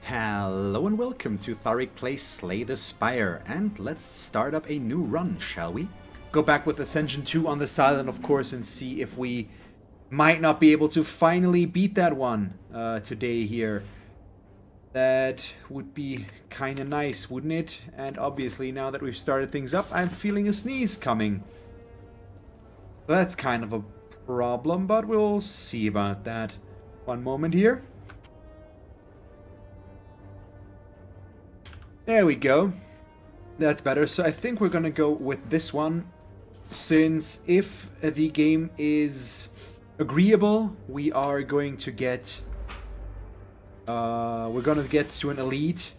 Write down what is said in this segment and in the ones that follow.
Hello and welcome to Thalric plays Slay the Spire, and let's start up a new run, shall we? Go back with Ascension 2 on the side, of course, and see if we might not be able to finally beat that one today here. That would be kinda nice, wouldn't it? And obviously, now that we've started things up, I'm feeling a sneeze coming. That's kind of a problem, but we'll see about that. One moment here. There we go. That's better. So I think we're gonna go with this one, since if the game is agreeable, we are going to get to an elite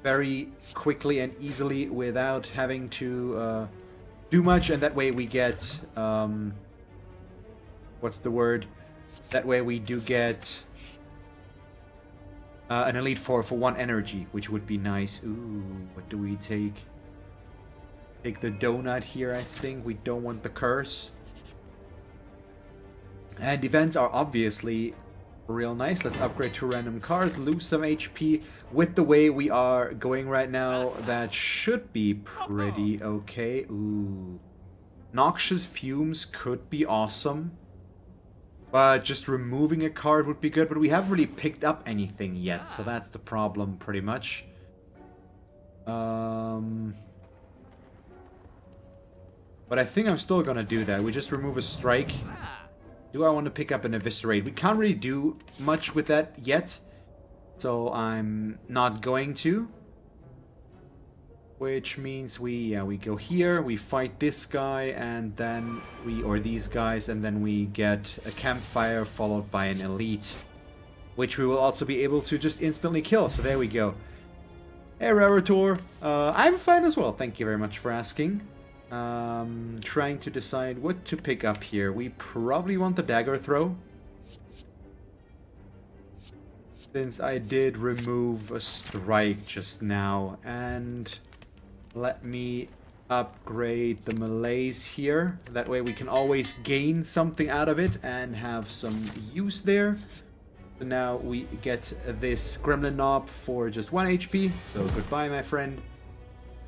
very quickly and easily without having to do much, and that way we get what's the word? That way we do get an elite for 1 energy, which would be nice. Ooh, what do we take? Take the donut here, I think. We don't want the curse. And events are obviously real nice. Let's upgrade to random cards, lose some HP. With the way we are going right now, that should be pretty okay. Ooh. Noxious Fumes could be awesome. But just removing a card would be good, but we haven't really picked up anything yet, so that's the problem, pretty much. But I think I'm still gonna do that. We just remove a strike. Do I want to pick up an eviscerate? We can't really do much with that yet, so I'm not going to. Which means we go here, we fight this guy, and then or these guys, and then we get a campfire followed by an elite, which we will also be able to just instantly kill. So there we go. Hey, Rarator. I'm fine as well. Thank you very much for asking. Trying to decide what to pick up here. We probably want the dagger throw, since I did remove a strike just now, and let me upgrade the melees here. That way we can always gain something out of it and have some use there. So now we get this Gremlin Knob for just 1 HP. So goodbye, my friend.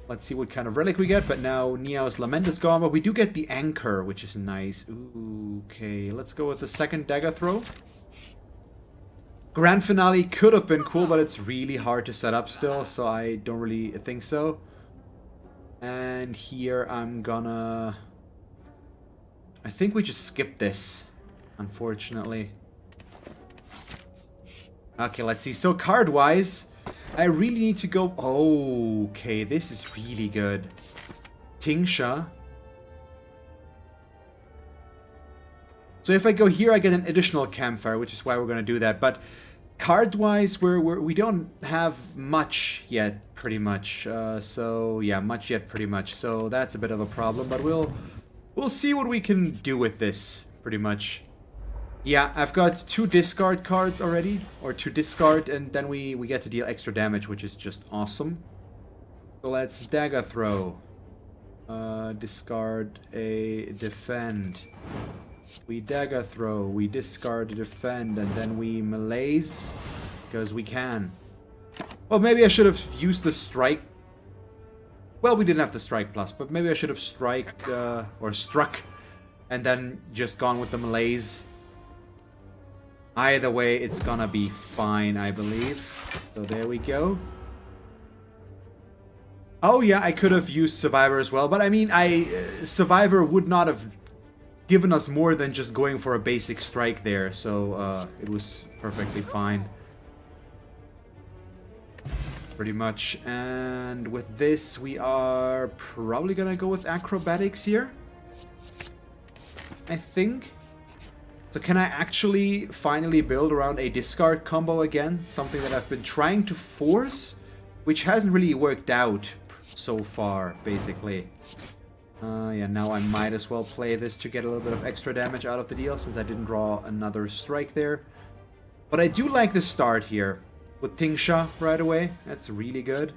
Let's see what kind of relic we get. But now Neo's Lament is gone. But we do get the Anchor, which is nice. Ooh, okay, let's go with the second dagger throw. Grand Finale could have been cool, but it's really hard to set up still. So I don't really think so. And here I'm gonna... I think we just skip this, unfortunately. Okay, let's see. So card-wise, I really need to go... Oh, okay, this is really good. Tingsha. So if I go here, I get an additional campfire, which is why we're gonna do that. But card-wise, we don't have much yet, pretty much. So yeah, much yet, pretty much. So that's a bit of a problem, but we'll see what we can do with this, pretty much. Yeah, I've got 2 discard cards already, or 2 discard, and then we get to deal extra damage, which is just awesome. So let's dagger throw. Discard a defend. We dagger throw, we discard a defend, and then we melees, because we can. Well, maybe I should have used the strike. Well, we didn't have the strike plus, but maybe I should have or struck, and then just gone with the melees. Either way, it's gonna be fine, I believe. So there we go. Oh yeah, I could have used Survivor as well, but I mean, Survivor would not have given us more than just going for a basic strike there, so it was perfectly fine. Pretty much. And with this, we are probably gonna go with acrobatics here, I think. So can I actually finally build around a discard combo again? Something that I've been trying to force, which hasn't really worked out so far, basically. Yeah, now I might as well play this to get a little bit of extra damage out of the deal, since I didn't draw another strike there. But I do like the start here, with Tingsha right away. That's really good.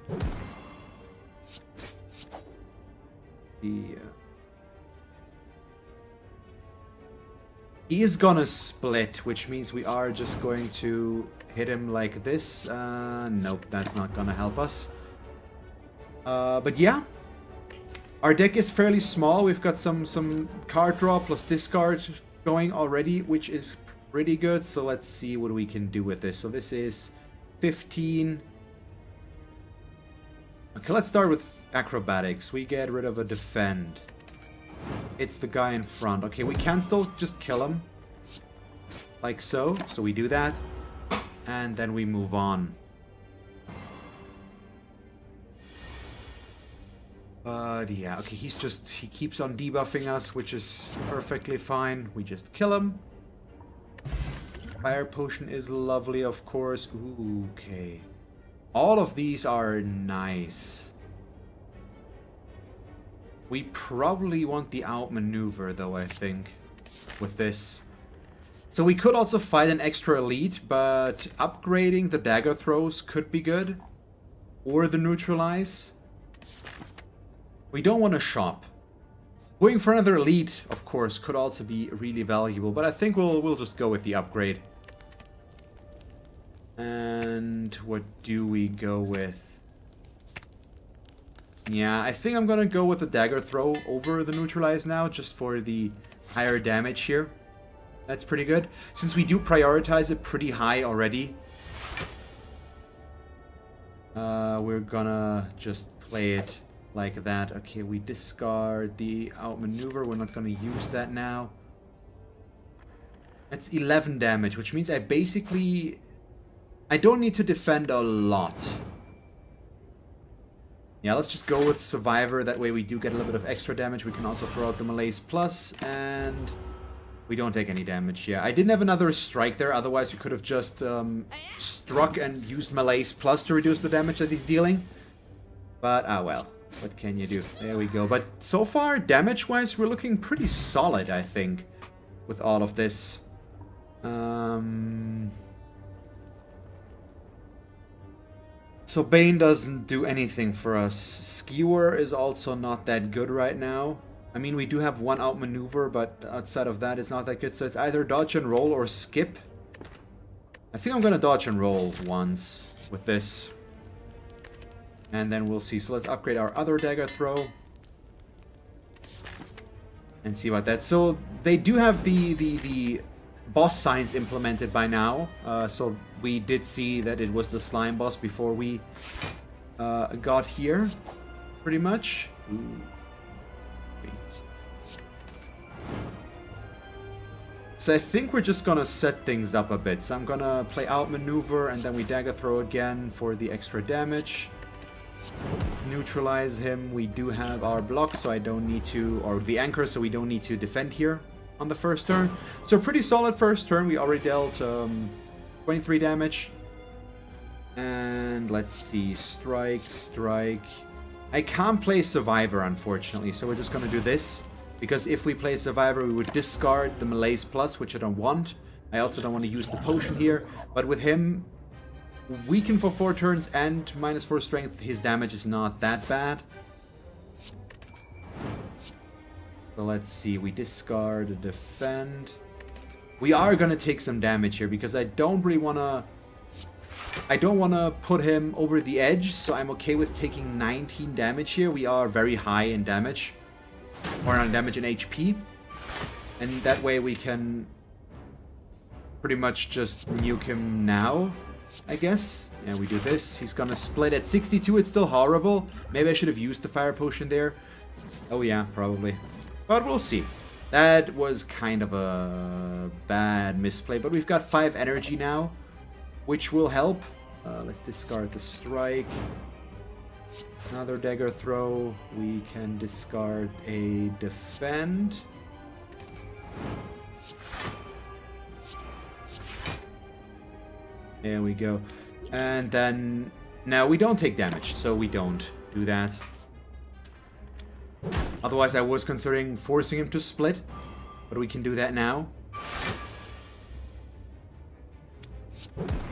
He is gonna split, which means we are just going to hit him like this. Nope, that's not gonna help us. But yeah, our deck is fairly small. We've got some card draw plus discard going already, which is pretty good. So let's see what we can do with this. So this is 15. Okay, let's start with acrobatics. We get rid of a defend. It's the guy in front. Okay, we can still just kill him. Like so. So we do that. And then we move on. But yeah, okay, he keeps on debuffing us, which is perfectly fine. We just kill him. Fire potion is lovely, of course. Ooh, okay. All of these are nice. We probably want the outmaneuver, though, I think, with this. So we could also fight an extra elite, but upgrading the dagger throws could be good. Or the neutralize. We don't want to shop. Going for another elite, of course, could also be really valuable, but I think we'll just go with the upgrade. And what do we go with? Yeah, I think I'm gonna go with the dagger throw over the neutralize now, just for the higher damage here. That's pretty good. Since we do prioritize it pretty high already, we're gonna just play it like that. Okay, we discard the outmaneuver. We're not gonna use that now. That's 11 damage, which means I don't need to defend a lot. Yeah, let's just go with Survivor. That way we do get a little bit of extra damage. We can also throw out the Malaise Plus, and we don't take any damage. Yeah, I didn't have another strike there. Otherwise, we could have just struck and used Malaise Plus to reduce the damage that he's dealing. But, ah well. What can you do? There we go. But so far, damage-wise, we're looking pretty solid, I think, with all of this. So Bane doesn't do anything for us. Skewer is also not that good right now. I mean, we do have one outmaneuver, but outside of that, it's not that good. So it's either dodge and roll or skip. I think I'm gonna dodge and roll once with this. And then we'll see. So let's upgrade our other dagger throw. And see about that. So they do have the boss signs implemented by now. So we did see that it was the slime boss before we got here. Pretty much. Ooh. Wait. So I think we're just gonna set things up a bit. So I'm gonna play outmaneuver and then we dagger throw again for the extra damage. Let's neutralize him. We do have our block, so I don't need to, or the anchor, so we don't need to defend here on the first turn. So pretty solid first turn. We already dealt 23 damage. And let's see, strike. I can't play Survivor, unfortunately, so we're just gonna do this. Because if we play Survivor, we would discard the Malaise Plus, which I don't want. I also don't want to use the potion here. But with him, weaken for 4 turns and -4 strength, his damage is not that bad. So let's see, we discard a defend. We are gonna take some damage here because I don't wanna put him over the edge, so I'm okay with taking 19 damage here. We are very high in damage. Or not damage in HP. And that way we can pretty much just nuke him now, I guess. Yeah, we do this. He's gonna split at 62. It's still horrible. Maybe I should have used the fire potion there. Oh yeah, probably. But we'll see. That was kind of a bad misplay. But we've got 5 energy now, which will help. Let's discard the strike. Another dagger throw. We can discard a defend. There we go. And then, now we don't take damage, so we don't do that. Otherwise I was considering forcing him to split, but we can do that now.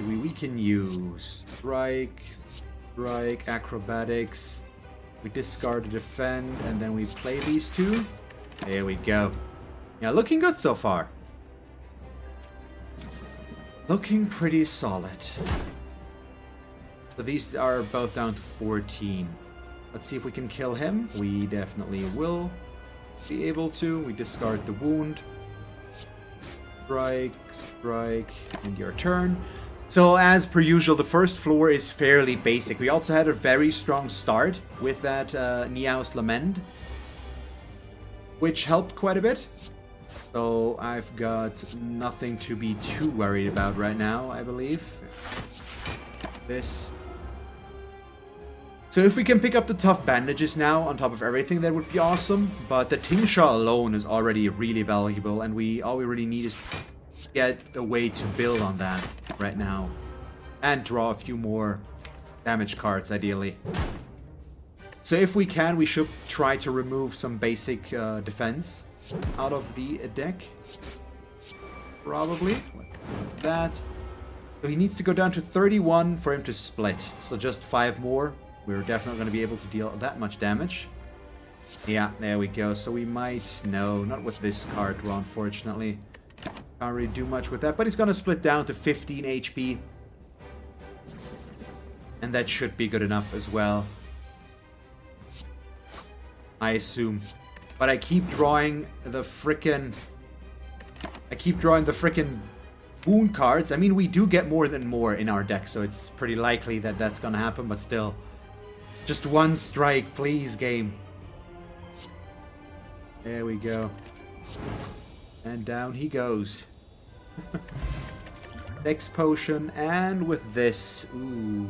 We can use strike, acrobatics. We discard the defend, and then we play these two. There we go. Yeah, looking good so far. Looking pretty solid. So these are both down to 14. Let's see if we can kill him. We definitely will be able to. We discard the wound. Strike, strike, and your turn. So as per usual, the first floor is fairly basic. We also had a very strong start with that Niao's Lament, which helped quite a bit. So I've got nothing to be too worried about right now, I believe. This. So if we can pick up the tough bandages now on top of everything, that would be awesome. But the Tingsha alone is already really valuable, and all we really need is to get a way to build on that right now. And draw a few more damage cards, ideally. So if we can, we should try to remove some basic defense out of the deck. Probably. Like that. So he needs to go down to 31 for him to split. So just 5 more. We're definitely going to be able to deal that much damage. Yeah, there we go. So we might... No, not with this card draw, unfortunately. Can't really do much with that. But he's going to split down to 15 HP. And that should be good enough as well. I assume. But I keep drawing the frickin' wound cards. I mean, we do get more than more in our deck, so it's pretty likely that that's gonna happen, but still. Just one strike, please, game. There we go. And down he goes. Dex potion, and with this, ooh.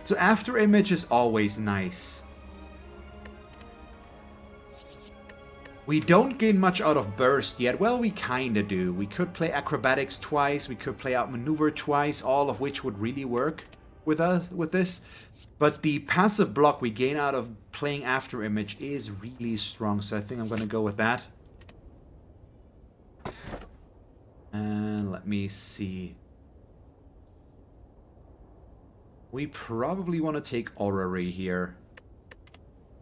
So after image is always nice. We don't gain much out of burst yet. Well, we kinda do. We could play acrobatics twice. We could play outmaneuver twice, all of which would really work with this. But the passive block we gain out of playing after image is really strong. So I think I'm gonna go with that. And let me see. We probably want to take Orrery here.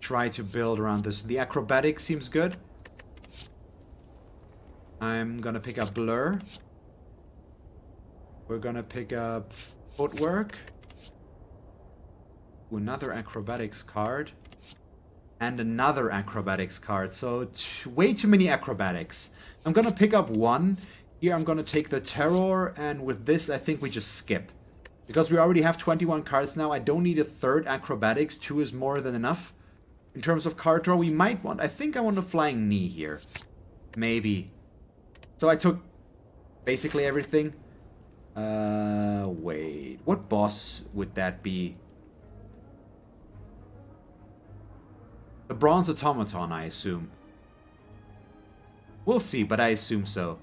Try to build around this. The acrobatic seems good. I'm gonna pick up Blur. We're gonna pick up Footwork. Another acrobatics card. And another acrobatics card. So way too many acrobatics. I'm gonna pick up one. Here I'm gonna take the Terror, and with this I think we just skip. Because we already have 21 cards now, I don't need a third acrobatics. 2 is more than enough. In terms of card draw, we might want... I think I want a Flying Knee here. Maybe. So I took basically everything. Wait. What boss would that be? The Bronze Automaton, I assume. We'll see, but I assume so.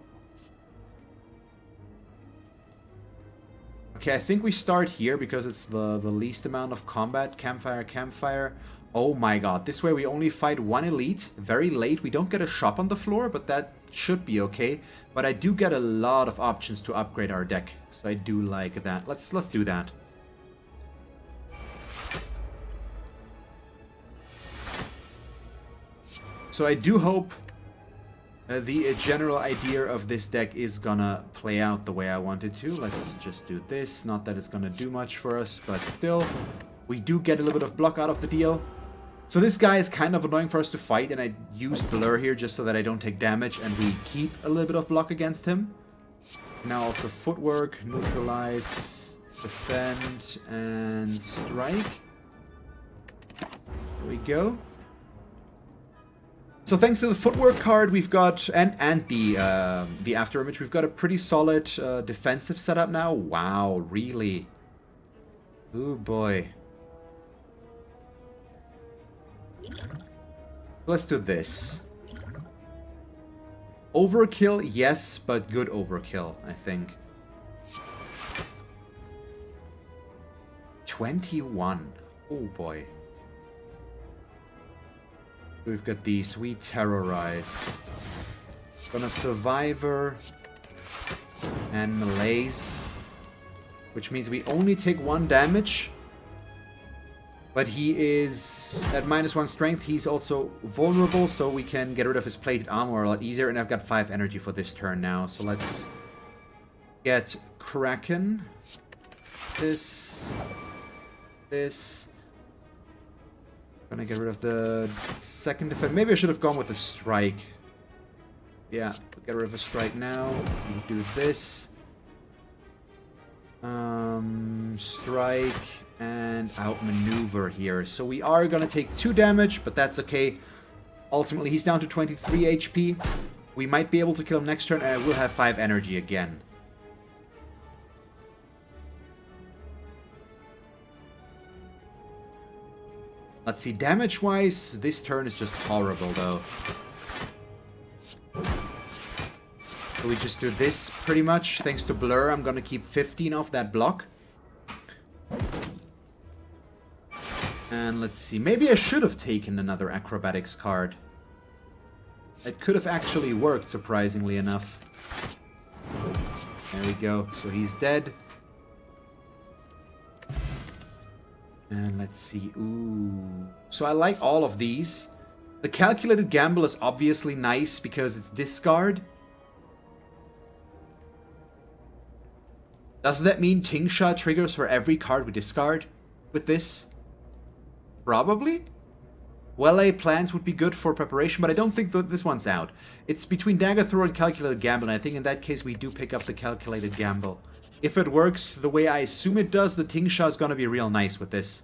Okay, I think we start here because it's the least amount of combat. Campfire, campfire. Oh my god, this way we only fight one elite. Very late. We don't get a shop on the floor, but that should be okay. But I do get a lot of options to upgrade our deck. So I do like that. Let's do that. So I do hope the general idea of this deck is gonna play out the way I wanted to. Let's just do this. Not that it's gonna do much for us, but still, we do get a little bit of block out of the deal. So this guy is kind of annoying for us to fight, and I use Blur here just so that I don't take damage, and we keep a little bit of block against him. Now also Footwork, Neutralize, Defend, and Strike. There we go. So thanks to the Footwork card, we've got, and the after image, we've got a pretty solid defensive setup now. Wow, really? Oh boy. Let's do this. Overkill, yes, but good overkill, I think. 21. Oh boy. We've got these. We terrorize. Gonna Survivor and Malaise, which means we only take 1 damage. But he is at -1 strength. He's also vulnerable, so we can get rid of his plated armor a lot easier. And I've got 5 energy for this turn now, so let's Get Kraken. This. Gonna get rid of the second defense. Maybe I should have gone with the strike. Yeah, get rid of a strike now. Do this. Strike and outmaneuver here. So we are gonna take 2 damage, but that's okay. Ultimately, he's down to 23 HP. We might be able to kill him next turn, and I will have 5 energy again. Let's see, damage-wise, this turn is just horrible, though. So we just do this, pretty much. Thanks to Blur, I'm gonna keep 15 off that block. And let's see, maybe I should have taken another Acrobatics card. It could have actually worked, surprisingly enough. There we go, so he's dead. And let's see, ooh. So I like all of these. The Calculated Gamble is obviously nice because it's discard. Does that mean Tingsha triggers for every card we discard with this? Probably. Well-laid plans would be good for preparation, but I don't think that this one's out. It's between Dagger Throw and Calculated Gamble, and I think in that case we do pick up the Calculated Gamble. If it works the way I assume it does, the Tingsha is gonna be real nice with this.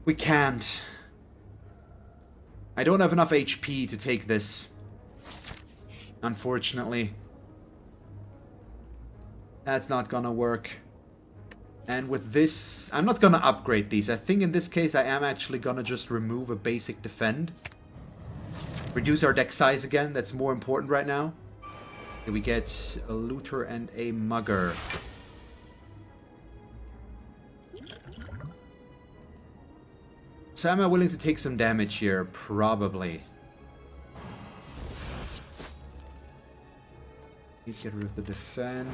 We can't. I don't have enough HP to take this. Unfortunately. That's not gonna work. And with this, I'm not gonna upgrade these. I think in this case I am actually gonna just remove a basic defend. Reduce our deck size again, that's more important right now. Here we get a looter and a mugger. So am I willing to take some damage here? Probably. We get rid of the defend.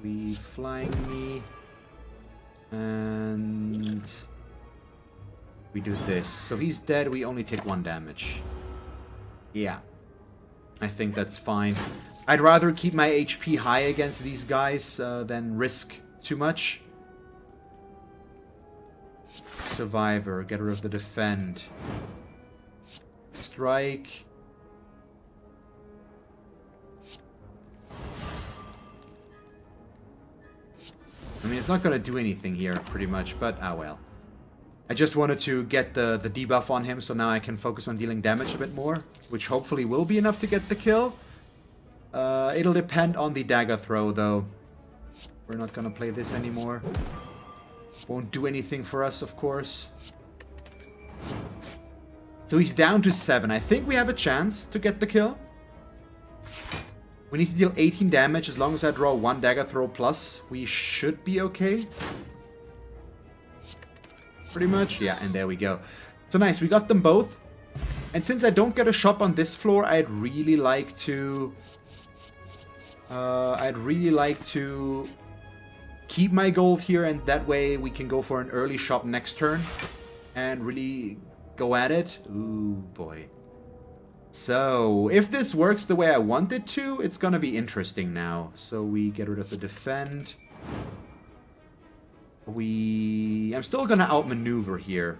We flying me. And we do this. So he's dead, we only take 1 damage. Yeah. I think that's fine. I'd rather keep my HP high against these guys than risk too much. Survivor, get rid of the defend. Strike. I mean, it's not gonna do anything here, pretty much, but ah well. I just wanted to get the debuff on him, so now I can focus on dealing damage a bit more, which hopefully will be enough to get the kill. It'll depend on the dagger throw, though. We're not gonna play this anymore. Won't do anything for us, of course. So he's down to 7. I think we have a chance to get the kill. We need to deal 18 damage. As long as I draw 1 dagger throw plus, we should be okay. Pretty much. Yeah, and there we go. So nice, we got them both. And since I don't get a shop on this floor, I'd really like to keep my gold here, and that way we can go for an early shop next turn and really go at it. Ooh, boy. So, if this works the way I want it to, it's gonna be interesting now. So we get rid of the defend. I'm still gonna outmaneuver here.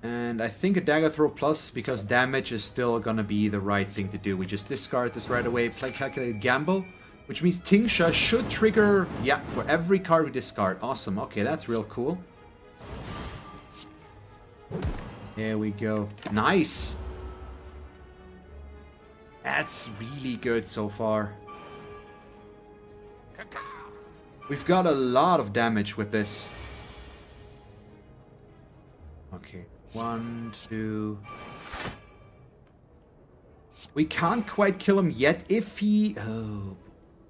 And I think a dagger throw plus, because damage is still gonna be the right thing to do. We just discard this right away, play Calculated Gamble, which means Tingsha should trigger, yeah, for every card we discard. Awesome, okay, that's real cool. There we go. Nice! That's really good so far. We've got a lot of damage with this. Okay, 1, 2... We can't quite kill him yet if he... Oh,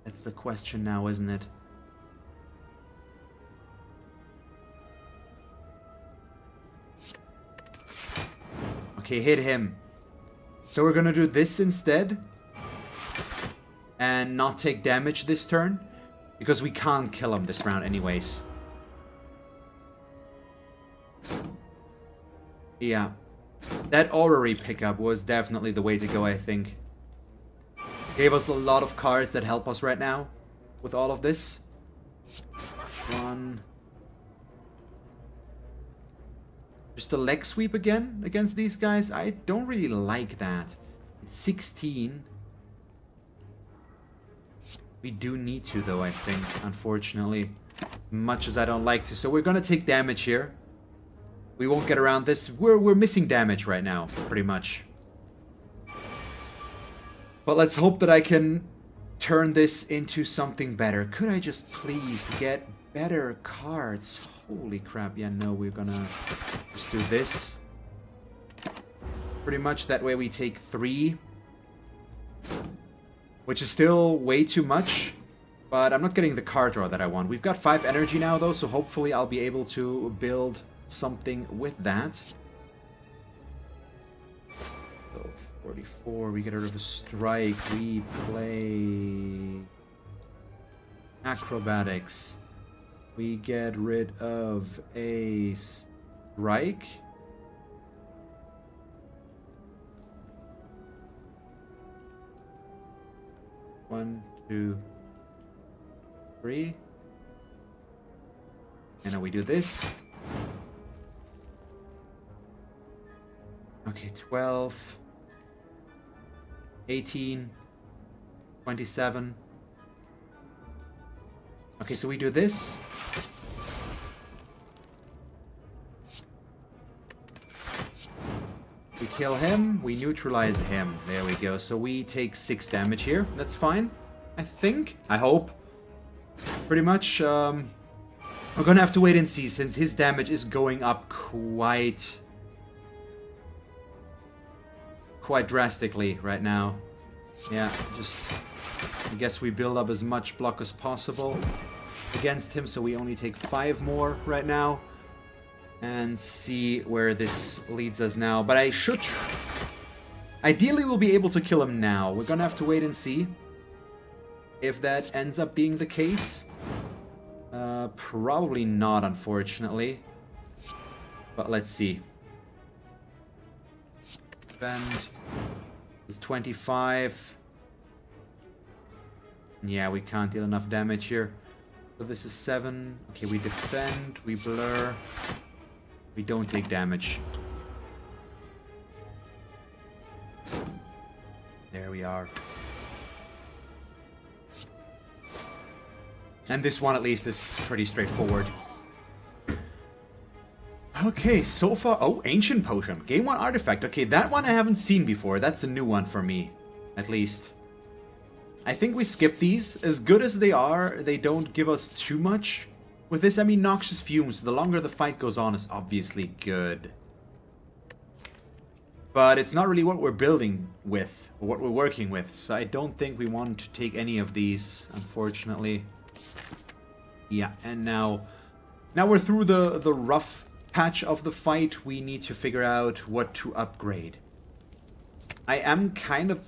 that's the question now, isn't it? Okay, hit him. So we're gonna do this instead. And not take damage this turn. Because we can't kill him this round anyways. Yeah. That orrery pickup was definitely the way to go, I think. Gave us a lot of cards that help us right now with all of this. One. Just a leg sweep again against these guys. I don't really like that. It's 16. We do need to, though, I think, unfortunately. Much as I don't like to. So we're gonna take damage here. We won't get around this. We're missing damage right now, pretty much. But let's hope that I can turn this into something better. Could I just please get better cards? Holy crap. Yeah, no, we're gonna just do this. Pretty much that way we take 3. Which is still way too much. But I'm not getting the card draw that I want. We've got 5 energy now, though, so hopefully I'll be able to build something with that. So 44, we get rid of a strike. We play acrobatics. We get rid of a strike. One, two, 3. And now we do this. Okay, 12. 18. 27. Okay, so we do this. We kill him, we neutralize him. There we go. So we take 6 damage here. That's fine, I think. I hope. Pretty much. We're gonna have to wait and see, since his damage is going up quite drastically right now. Yeah, just... I guess we build up as much block as possible against him, so we only take 5 more right now. And see where this leads us now. But I should... Ideally, we'll be able to kill him now. We're gonna have to wait and see if that ends up being the case. Probably not, unfortunately. But let's see. Defend is 25. Yeah, we can't deal enough damage here. So this is 7. Okay, we defend, we blur. We don't take damage. There we are. And this one at least is pretty straightforward. Okay, so far... Oh, Ancient Potion. Game 1 artifact. Okay, that one I haven't seen before. That's a new one for me, at least. I think we skip these. As good as they are, they don't give us too much. With this, I mean, Noxious Fumes. The longer the fight goes on is obviously good. But it's not really what we're building with, or what we're working with. So I don't think we want to take any of these, unfortunately. Yeah, and now we're through the rough patch of the fight. We need to figure out what to upgrade. I am kind of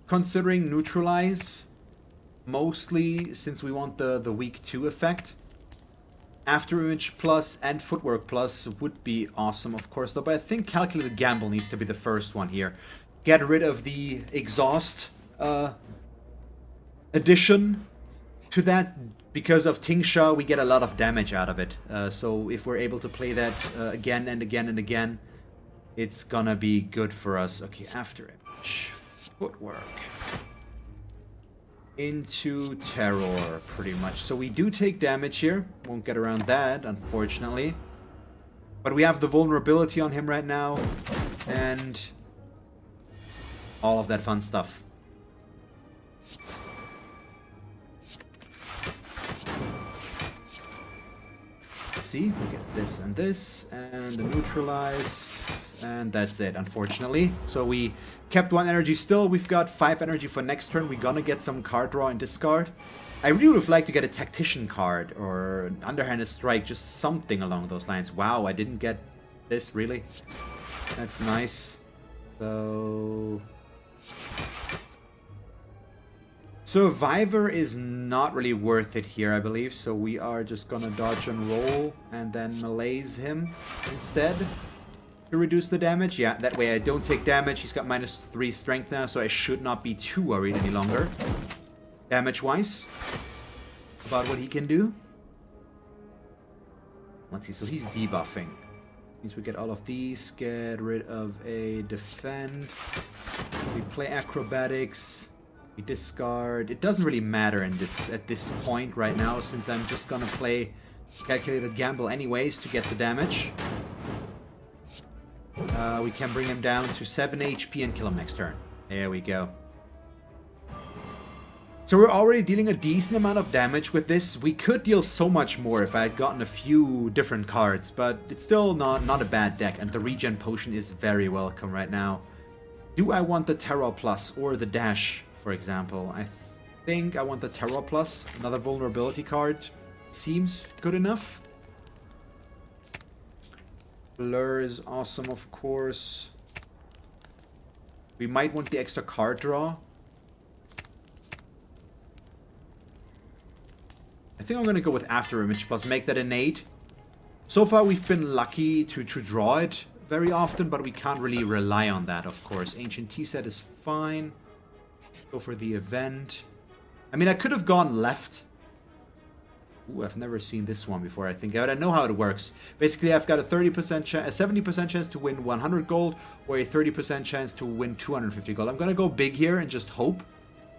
considering Neutralize, mostly since we want the weak 2 effect. After Image Plus and Footwork Plus would be awesome, of course, though, but I think Calculated Gamble needs to be the first one here. Get rid of the Exhaust addition to that. Because of Tingsha, we get a lot of damage out of it. So if we're able to play that again and again and again, it's gonna be good for us. Okay, After Image. Footwork. Into Terror, pretty much. So we do take damage here. Won't get around that, unfortunately. But we have the vulnerability on him right now. And all of that fun stuff. See, we get this and this, and a neutralize, and that's it, unfortunately. So we kept 1 energy still. We've got 5 energy for next turn. We're gonna get some card draw and discard. I really would have liked to get a Tactician card, or an Underhanded Strike, just something along those lines. Wow, I didn't get this, really? That's nice. So... Survivor is not really worth it here, I believe, so we are just gonna dodge and roll and then malaise him instead. to reduce the damage. Yeah, that way I don't take damage. He's got -3 strength now, so I should not be too worried any longer. Damage-wise. About what he can do. Let's see, so he's debuffing. Means we get all of these, get rid of a defend. We play acrobatics. We discard. It doesn't really matter at this point right now, since I'm just gonna play calculated gamble anyways to get the damage. We can bring him down to 7 HP and kill him next turn. There we go. So we're already dealing a decent amount of damage with this. We could deal so much more if I had gotten a few different cards, but it's still not a bad deck, and the regen potion is very welcome right now. Do I want the Terror Plus or the Dash, for example? I think I want the Terror Plus. Another vulnerability card seems good enough. Blur is awesome, of course. We might want the extra card draw. I think I'm going to go with After Image Plus, make that innate. So far we've been lucky to draw it very often, but we can't really rely on that, of course. Ancient T-Set is fine. Go for the event. I mean, I could have gone left. Ooh, I've never seen this one before, I think. I don't know how it works. Basically, I've got a 30% chance, a 70% chance to win 100 gold, or a 30% chance to win 250 gold. I'm going to go big here and just hope.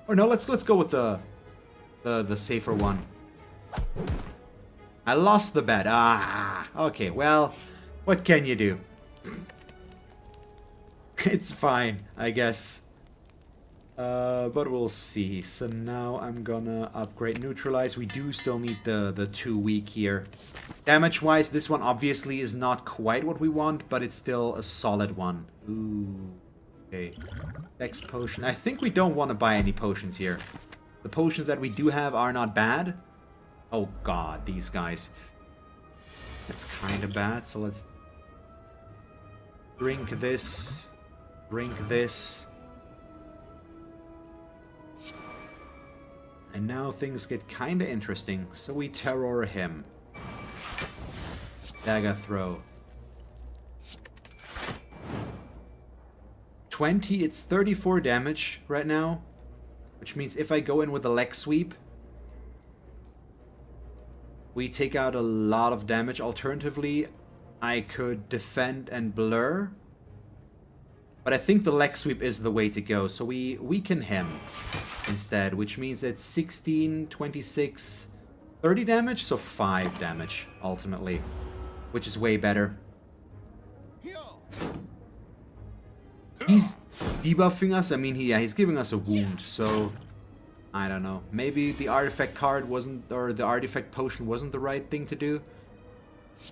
Or no, let's go with the safer one. I lost the bet. Ah, okay, well, what can you do? It's fine, I guess. But we'll see. So now I'm gonna upgrade Neutralize. We do still need the 2 weak here. Damage-wise, this one obviously is not quite what we want, but it's still a solid one. Ooh, okay. Dex potion. I think we don't want to buy any potions here. The potions that we do have are not bad. Oh god, these guys. That's kind of bad, so let's drink this. Drink this. And now things get kind of interesting. So we terror him. Dagger throw. 20, it's 34 damage right now. Which means if I go in with a leg sweep, we take out a lot of damage. Alternatively, I could defend and blur. But I think the leg sweep is the way to go. So we weaken him instead, which means it's 16, 26, 30 damage. So 5 damage, ultimately. Which is way better. He's debuffing us. I mean, he's giving us a wound, so I don't know. Maybe the artifact card wasn't, or the artifact potion wasn't the right thing to do.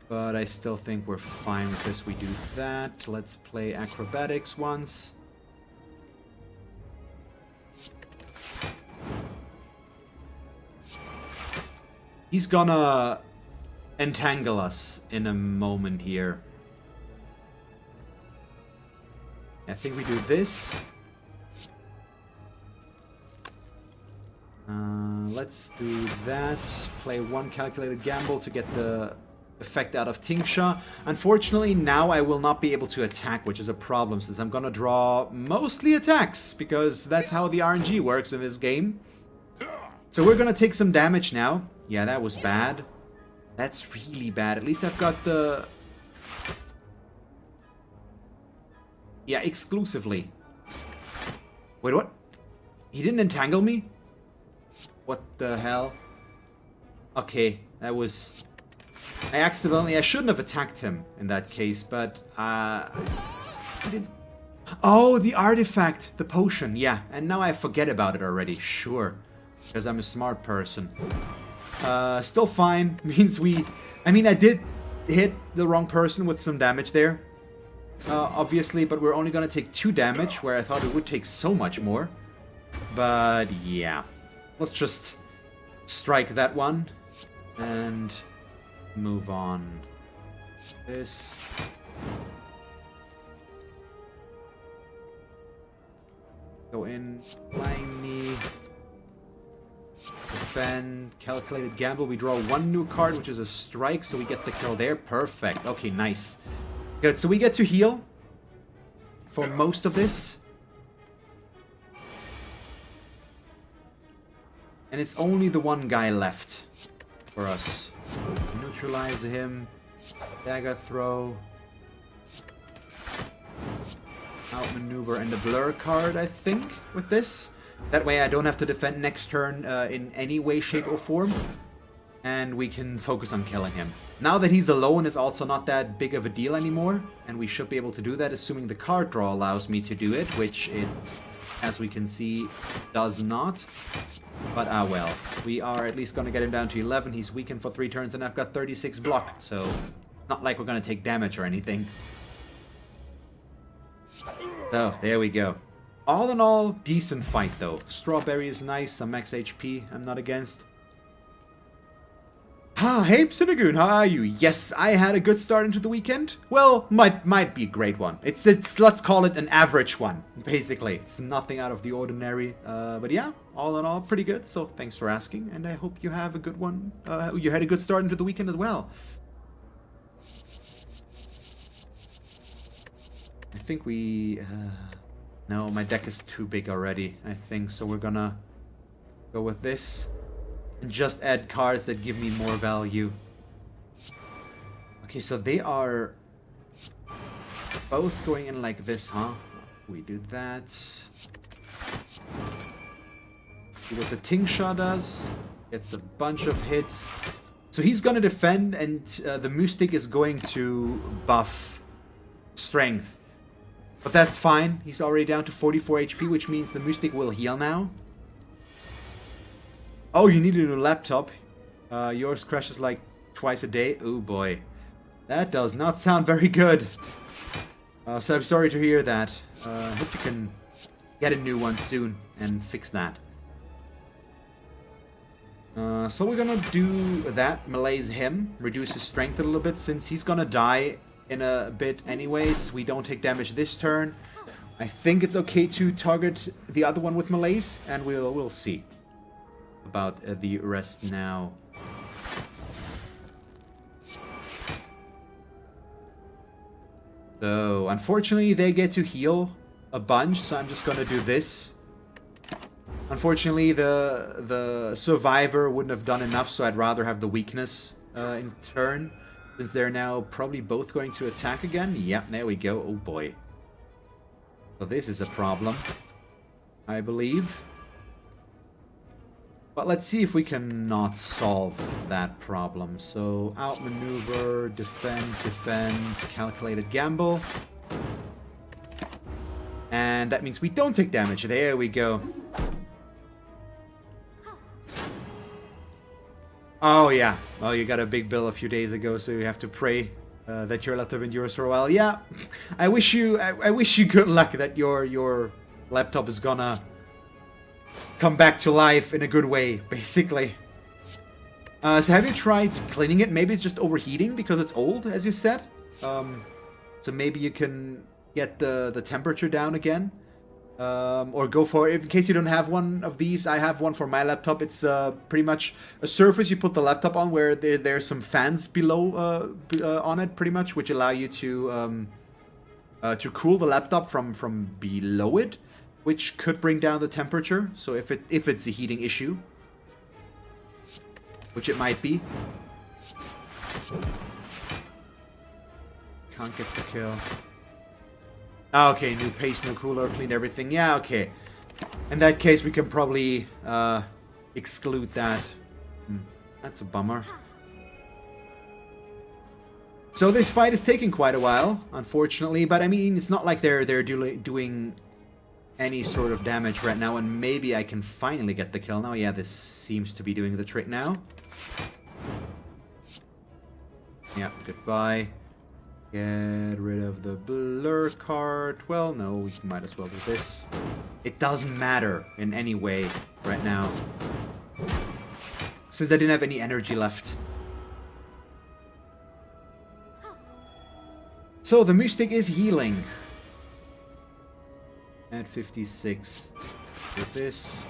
But I still think we're fine with this. We do that. Let's play acrobatics once. He's gonna entangle us in a moment here. I think we do this. Let's do that. Play one calculated gamble to get the effect out of Tincture. Unfortunately, now I will not be able to attack, which is a problem, since I'm gonna draw mostly attacks, because that's how the RNG works in this game. So we're gonna take some damage now. Yeah, that was bad. That's really bad. At least I've got the... Yeah, exclusively. Wait, what? He didn't entangle me? What the hell? Okay, that was... I shouldn't have attacked him in that case, but I didn't... Oh, the artifact, the potion, yeah. And now I forget about it already, sure. Because I'm a smart person. Still fine, means we... I mean, I did hit the wrong person with some damage there. Obviously, but we're only gonna take 2 damage, where I thought it would take so much more. But yeah. Let's just strike that one. And move on. This. Go in. Flying knee. Defend. Calculated gamble. We draw 1 new card, which is a strike, so we get the kill there. Perfect. Okay, nice. Good, so we get to heal for most of this. And it's only the one guy left for us. Neutralize him. Dagger throw. Outmaneuver and the blur card, I think, with this. That way I don't have to defend next turn in any way, shape, or form. And we can focus on killing him. Now that he's alone, it's also not that big of a deal anymore. And we should be able to do that, assuming the card draw allows me to do it, which it, as we can see, does not. But well. We are at least going to get him down to 11. He's weakened for 3 turns, and I've got 36 block. So, not like we're going to take damage or anything. So, there we go. All in all, decent fight though. Strawberry is nice, some max HP, I'm not against. Hey Psynagoon, how are you? Yes, I had a good start into the weekend. Well, might be a great one. It's let's call it an average one, basically. It's nothing out of the ordinary. But yeah, all in all, pretty good. So thanks for asking, and I hope you have a good one. You had a good start into the weekend as well. I think we... no, my deck is too big already, I think. So we're gonna go with this. And just add cards that give me more value. Okay, so they are both going in like this, huh? We do that. See what the Tingsha does. Gets a bunch of hits. So he's gonna defend, and the Mystic is going to buff strength. But that's fine. He's already down to 44 HP, which means the Mystic will heal now. Oh, you need a new laptop. Yours crashes like twice a day. Oh boy. That does not sound very good. So I'm sorry to hear that. Hope you can get a new one soon and fix that. So we're gonna do that. Malaise him. Reduce his strength a little bit since he's gonna die in a bit anyways. We don't take damage this turn. I think it's okay to target the other one with Malaise, and we'll see about the rest now. So, unfortunately, they get to heal a bunch, so I'm just gonna do this. Unfortunately, the survivor wouldn't have done enough, so I'd rather have the weakness in turn, since they're now probably both going to attack again. Yep, there we go. Oh boy. So this is a problem, I believe. But let's see if we can not solve that problem. So, outmaneuver, defend, calculated gamble. And that means we don't take damage. There we go. Oh, yeah. Well, you got a big bill a few days ago, so you have to pray that your laptop endures for a while. Yeah, I wish you good luck that your laptop is gonna come back to life in a good way, basically. So have you tried cleaning it? Maybe it's just overheating because it's old, as you said. So maybe you can get the temperature down again. Or go for it. In case you don't have one of these, I have one for my laptop. It's pretty much a surface you put the laptop on where there's some fans below on it, pretty much, which allow you to cool the laptop from below it, which could bring down the temperature. So if it's a heating issue, which it might be. Can't get the kill. Okay, new paste, new cooler, clean everything. Yeah, okay. In that case, we can probably exclude that. That's a bummer. So this fight is taking quite a while, unfortunately. But I mean, it's not like they're doing any sort of damage right now. And maybe I can finally get the kill now. Yeah, this seems to be doing the trick now. Yeah, goodbye. Get rid of the blur card. Well, no, we might as well do this. It doesn't matter in any way right now, since I didn't have any energy left. So the Mystic is healing at 56 with this.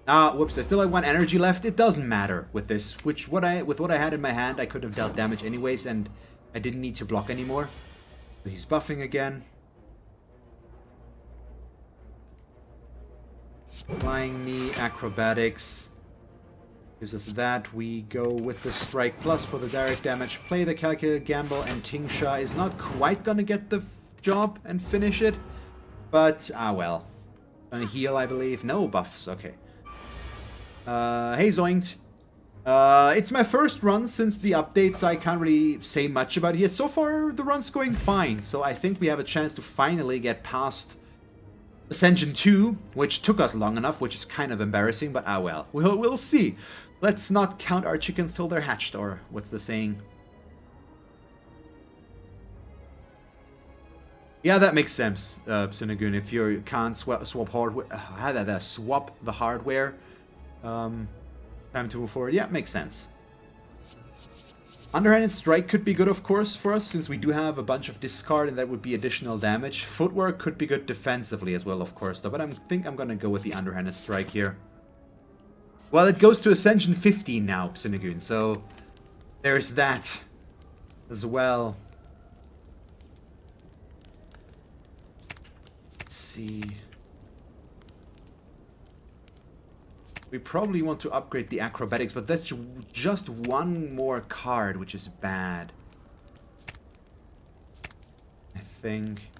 Whoops, I still have 1 energy left. It doesn't matter with this, with what I had in my hand, I could have dealt damage anyways, and I didn't need to block anymore. So he's buffing again. Flying knee, acrobatics. Gives us that. We go with the strike plus for the direct damage. Play the calculated gamble, and Tingsha is not quite gonna get the job and finish it. But, well. Gonna heal, I believe. No buffs, okay. Hey Zoinked. It's my first run since the update, so I can't really say much about it yet. So far, the run's going fine, so I think we have a chance to finally get past Ascension 2, which took us long enough, which is kind of embarrassing, but well. We'll see. Let's not count our chickens till they're hatched, or what's the saying? Yeah, that makes sense, Synagoon. If you can't swap hardware, swap the hardware, time to move forward. Yeah, makes sense. Underhanded strike could be good, of course, for us, since we do have a bunch of discard, and that would be additional damage. Footwork could be good defensively as well, of course, though. But I think I'm gonna go with the underhanded strike here. Well, it goes to Ascension 15 now, Synagoon, so there's that as well. See, we probably want to upgrade the acrobatics, but that's just one more card, which is bad. I think.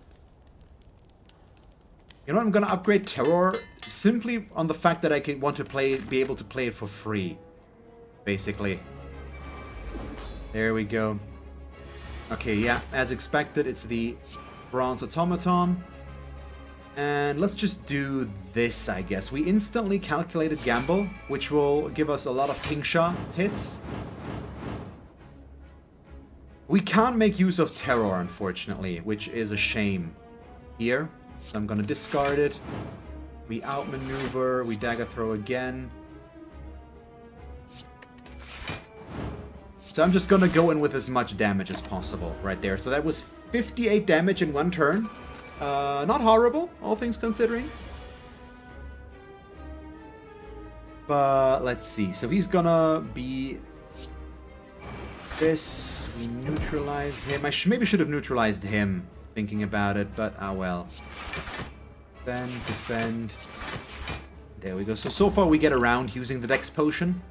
You know what? I'm gonna upgrade Terror simply on the fact that I want to be able to play it for free, basically. There we go. Okay, yeah, as expected, it's the Bronze Automaton. And let's just do this, I guess. We instantly calculated Gamble, which will give us a lot of Tingsha hits. We can't make use of Terror, unfortunately, which is a shame here. So I'm gonna discard it. We outmaneuver, we dagger throw again. So I'm just gonna go in with as much damage as possible right there. So that was 58 damage in one turn. Not horrible, all things considering. But let's see. So he's gonna be this. We neutralize him. I maybe should have neutralized him, thinking about it, but well. Then defend. There we go. So far we get around using the Dex Potion.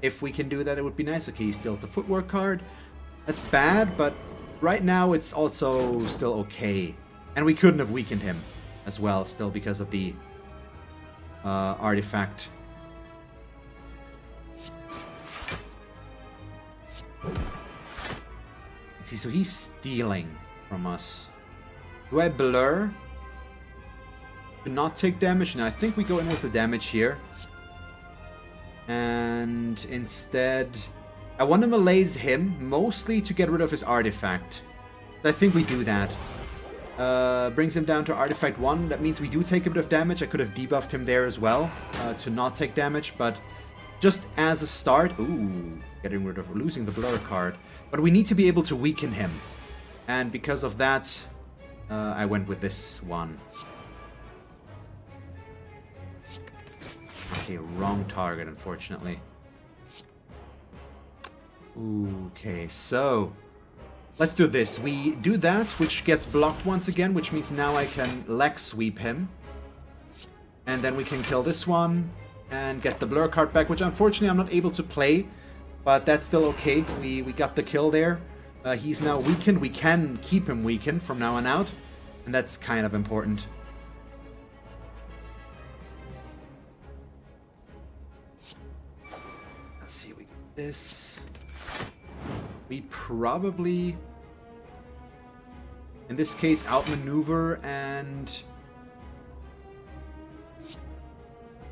If we can do that, it would be nice. Okay, he steals the Footwork card. That's bad, but right now it's also still okay. And we couldn't have weakened him as well, still, because of the artifact. Let's see, so he's stealing from us. Do I blur to not take damage? No, I think we go in with the damage here. And instead, I want to malaise him, mostly to get rid of his artifact. I think we do that. Brings him down to Artifact 1. That means we do take a bit of damage. I could have debuffed him there as well to not take damage, but just as a start... Ooh, getting rid of... losing the Blur card. But we need to be able to weaken him. And because of that, I went with this one. Okay, wrong target, unfortunately. Okay, so... let's do this. We do that, which gets blocked once again, which means now I can Lex sweep him. And then we can kill this one and get the Blur card back, which unfortunately I'm not able to play, but that's still okay. We got the kill there. He's now weakened. We can keep him weakened from now on out, and that's kind of important. Let's see, we get this. We probably, in this case, outmaneuver, and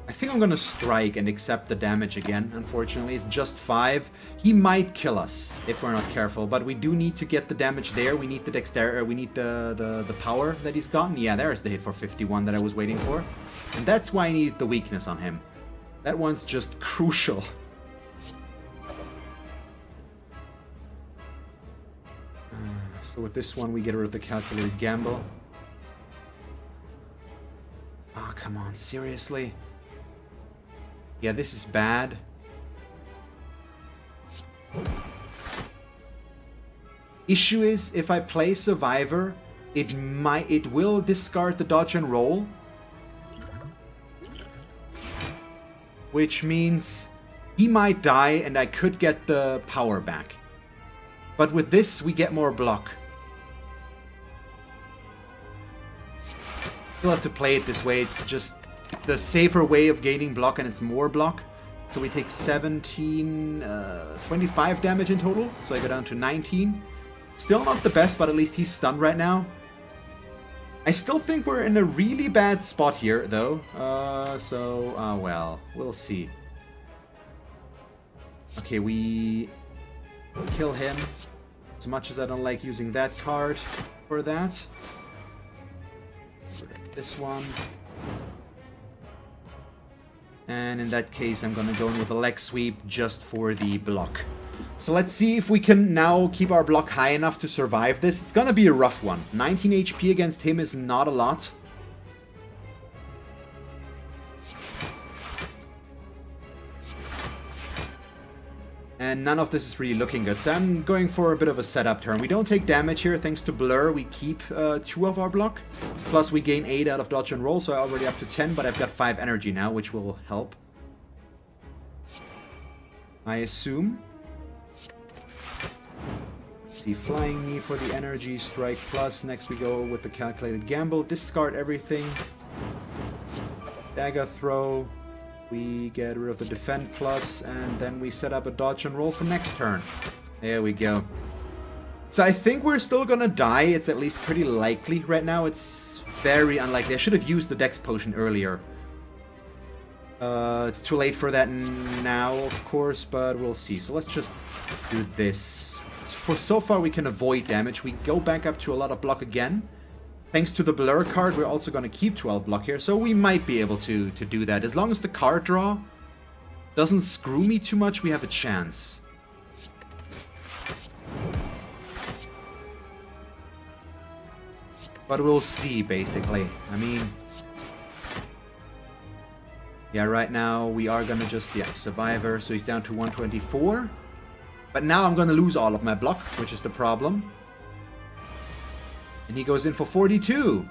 I think I'm gonna strike and accept the damage again. Unfortunately, it's just 5. He might kill us if we're not careful, but we do need to get the damage there. We need the dexterity, we need the power that he's gotten. Yeah, there's the hit for 51 that I was waiting for, and that's why I needed the weakness on him. That one's just crucial. So with this one, we get rid of the calculated gamble. Oh, come on, seriously? Yeah, this is bad. Issue is, if I play Survivor, it will discard the dodge and roll. Which means he might die and I could get the power back. But with this, we get more block. Still have to play it this way. It's just the safer way of gaining block, and it's more block. So we take 25 damage in total. So I go down to 19. Still not the best, but at least he's stunned right now. I still think we're in a really bad spot here, though. Well, we'll see. Okay, we kill him. As much as I don't like using that card for that. This one. And in that case, I'm gonna go in with a leg sweep just for the block. So let's see if we can now keep our block high enough to survive this. It's gonna be a rough one. 19 HP against him is not a lot. And none of this is really looking good. So I'm going for a bit of a setup turn. We don't take damage here thanks to Blur. We keep 2 of our block. Plus we gain 8 out of dodge and roll, so I'm already up to 10. But I've got 5 energy now, which will help, I assume. Let's see, flying knee for the energy, strike plus. Next we go with the calculated gamble. Discard everything. Dagger throw. We get rid of the defend plus, and then we set up a dodge and roll for next turn. There we go. So I think we're still gonna die. It's at least pretty likely right now. It's very unlikely. I should have used the Dex potion earlier. It's too late for that now, of course, but we'll see. So let's just do this. For so far, we can avoid damage. We go back up to a lot of block again. Thanks to the Blur card, we're also going to keep 12 block here, so we might be able to do that. As long as the card draw doesn't screw me too much, we have a chance. But we'll see, basically. I mean... yeah, right now we are going to just... yeah, Survivor, so he's down to 124. But now I'm going to lose all of my block, which is the problem. And he goes in for 42.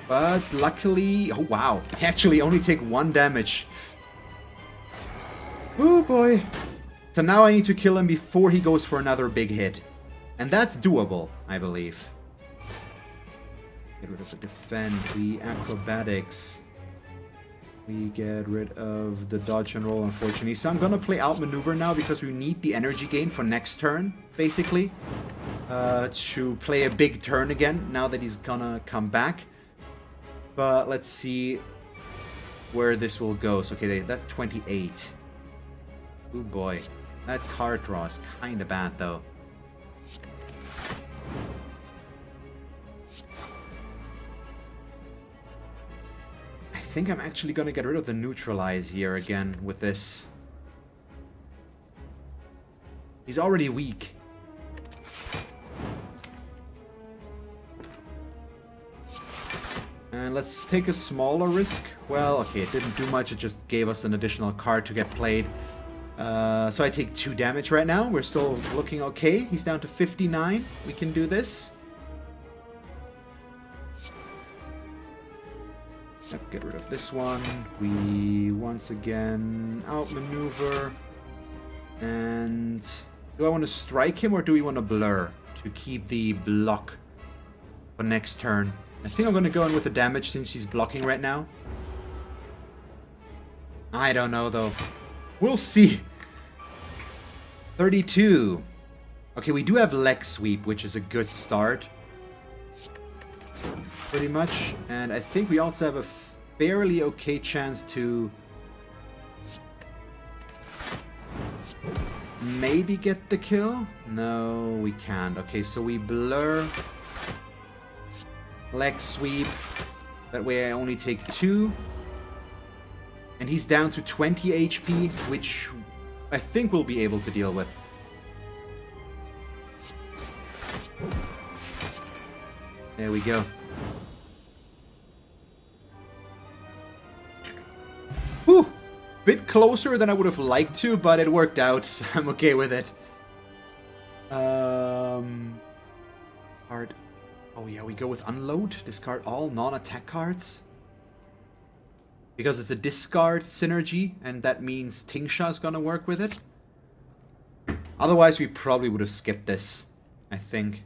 But luckily... oh, wow. I actually only take 1 damage. Oh, boy. So now I need to kill him before he goes for another big hit. And that's doable, I believe. Get rid of the defend, the acrobatics. We get rid of the dodge and roll, unfortunately. So I'm gonna play outmaneuver now because we need the energy gain for next turn, basically. To play a big turn again, now that he's gonna come back. But let's see where this will go. So, okay, that's 28. Oh boy. That card draw is kinda bad, though. I think I'm actually gonna get rid of the neutralize here again with this. He's already weak. And let's take a smaller risk. Well, okay, it didn't do much. It just gave us an additional card to get played. So I take 2 damage right now. We're still looking okay. He's down to 59. We can do this. Get rid of this one. We once again outmaneuver. And do I want to strike him or do we want to blur to keep the block for next turn? I think I'm going to go in with the damage since she's blocking right now. I don't know though. We'll see. 32. Okay, we do have leg sweep, which is a good start. Pretty much. And I think we also have a fairly okay chance to maybe get the kill. No, we can't. Okay, so we blur. Leg sweep. That way I only take 2. And he's down to 20 HP, which I think we'll be able to deal with. There we go. bit closer than I would have liked to, but it worked out, so I'm okay with it. Card. Oh yeah, we go with unload. Discard all non-attack cards. Because it's a discard synergy, and that means Tingsha's gonna work with it. Otherwise, we probably would have skipped this, I think.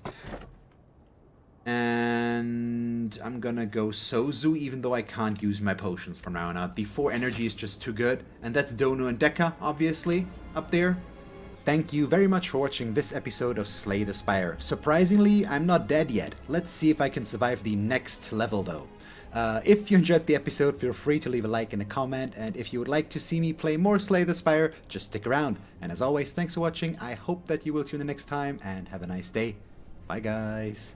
And I'm gonna go Sozu, even though I can't use my potions from now on out. The 4 energy is just too good. And that's Donu and Dekka, obviously, up there. Thank you very much for watching this episode of Slay the Spire. Surprisingly, I'm not dead yet. Let's see if I can survive the next level, though. If you enjoyed the episode, feel free to leave a like and a comment, and if you would like to see me play more Slay the Spire, just stick around. And as always, thanks for watching. I hope that you will tune in next time, and have a nice day. Bye, guys.